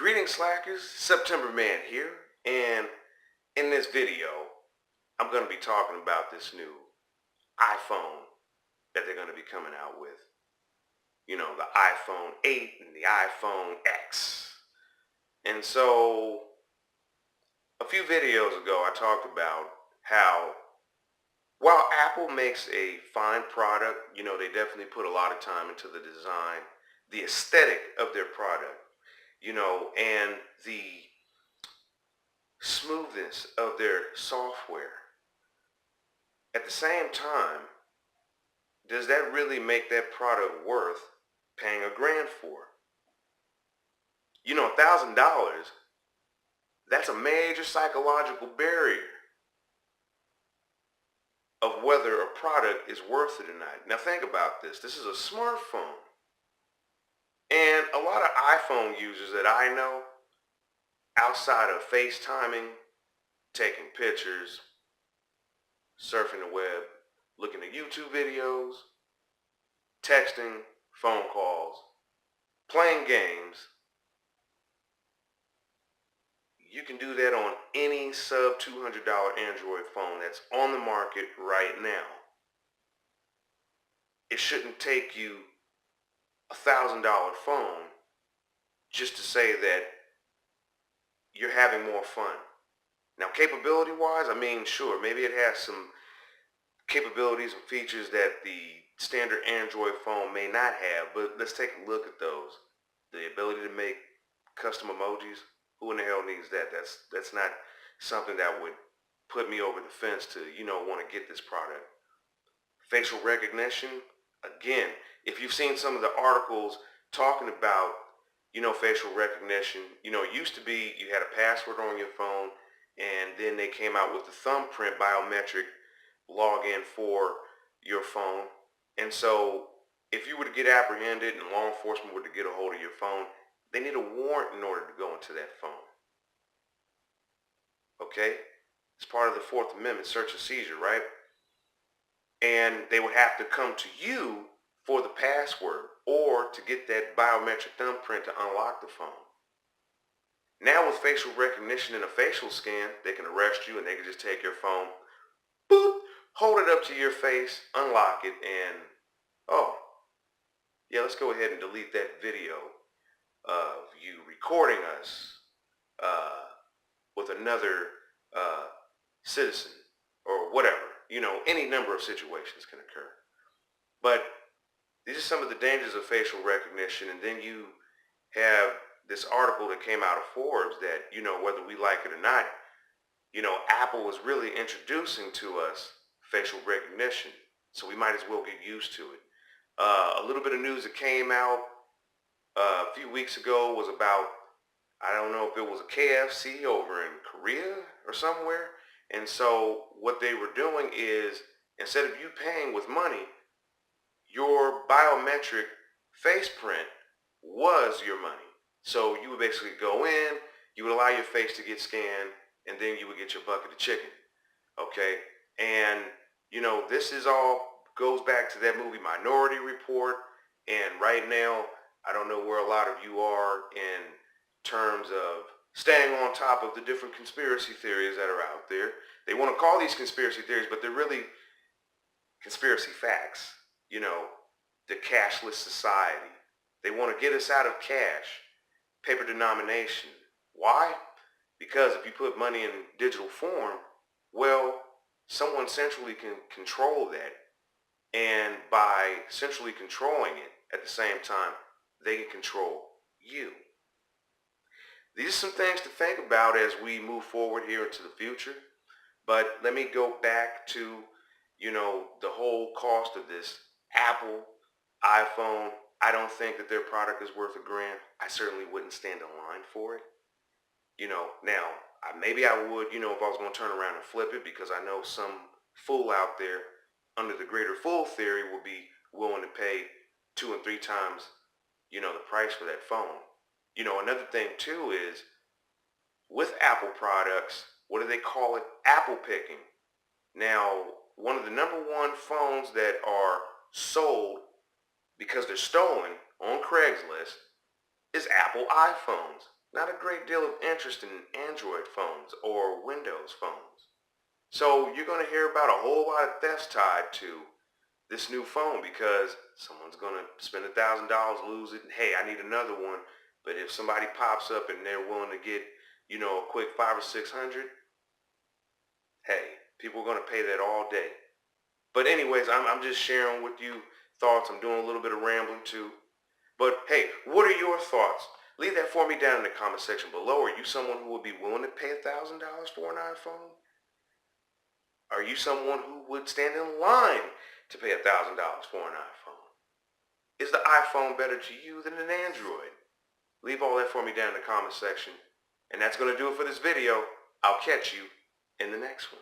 Greetings slackers, September Man here, and in this video I'm going to be talking about this new iPhone that they're going to be coming out with. You know, the iPhone 8 and the iPhone X. And so a few videos ago I talked about how while Apple makes a fine product, you know, they definitely put a lot of time into the design, the aesthetic of their product, you know, and the smoothness of their software. At the same time, does that really make that product worth paying $1,000 for? You know, $1,000, that's a major psychological barrier of whether a product is worth it or not. Now think about this. This is a smartphone. And a lot of iPhone users that I know, outside of FaceTiming, taking pictures, surfing the web, looking at YouTube videos, texting, phone calls, playing games, you can do that on any sub $200 Android phone that's on the market right now. It shouldn't take you $1,000 phone just to say that you're having more fun. Now, capability wise, I mean, sure, maybe it has some capabilities and features that the standard Android phone may not have, but let's take a look at those. The ability to make custom emojis, who in the hell needs that? That's not something that would put me over the fence to, you know, want to get this product. Facial recognition, again, if you've seen some of the articles talking about, you know, facial recognition, you know, it used to be you had a password on your phone, and then they came out with the thumbprint biometric login for your phone. And so if you were to get apprehended and law enforcement were to get a hold of your phone, they need a warrant in order to go into that phone. Okay? It's part of the Fourth Amendment, search and seizure, right? And they would have to come to you for the password or to get that biometric thumbprint to unlock the phone. Now with facial recognition and a facial scan, they can arrest you and they can just take your phone, boop, hold it up to your face, unlock it, and oh, yeah, let's go ahead and delete that video of you recording us with another citizen or whatever. You know, any number of situations can occur. But these are some of the dangers of facial recognition. And then you have this article that came out of Forbes that, you know, whether we like it or not, you know, Apple is really introducing to us facial recognition. So we might as well get used to it. A little bit of news that came out a few weeks ago was about, I don't know if it was a KFC over in Korea or somewhere. And so what they were doing is, instead of you paying with money, your biometric face print was your money. So you would basically go in, you would allow your face to get scanned, and then you would get your bucket of chicken. Okay? And, you know, this is all goes back to that movie Minority Report. And right now, I don't know where a lot of you are in terms of staying on top of the different conspiracy theories that are out there. They want to call these conspiracy theories, but they're really conspiracy facts. You know, the cashless society. They want to get us out of cash, paper denomination. Why? Because if you put money in digital form, well, someone centrally can control that. And by centrally controlling it, at the same time, they can control you. These are some things to think about as we move forward here into the future. But let me go back to, you know, the whole cost of this Apple iPhone. I don't think that their product is worth $1,000. I certainly wouldn't stand in line for it. You know, now, maybe I would, you know, if I was going to turn around and flip it, because I know some fool out there under the greater fool theory will be willing to pay 2 and 3 times, you know, the price for that phone. You know, another thing too is with Apple products, what do they call it? Apple picking. Now, one of the #1 phones that are sold because they're stolen on Craigslist is Apple iPhones. not a great deal of interest in Android phones or Windows phones. So you're going to hear about a whole lot of thefts tied to this new phone because someone's going to spend $1,000, lose it, and hey, I need another one. But if somebody pops up and they're willing to get, a quick 500 or 600, hey, people are going to pay that all day. But anyways, I'm just sharing with you thoughts. I'm doing a little bit of rambling too. But hey, what are your thoughts? Leave that for me down in the comment section below. Are you someone who would be willing to pay $1,000 for an iPhone? Are you someone who would stand in line to pay $1,000 for an iPhone? Is the iPhone better to you than an Android? Leave all that for me down in the comment section. And that's going to do it for this video. I'll catch you in the next one.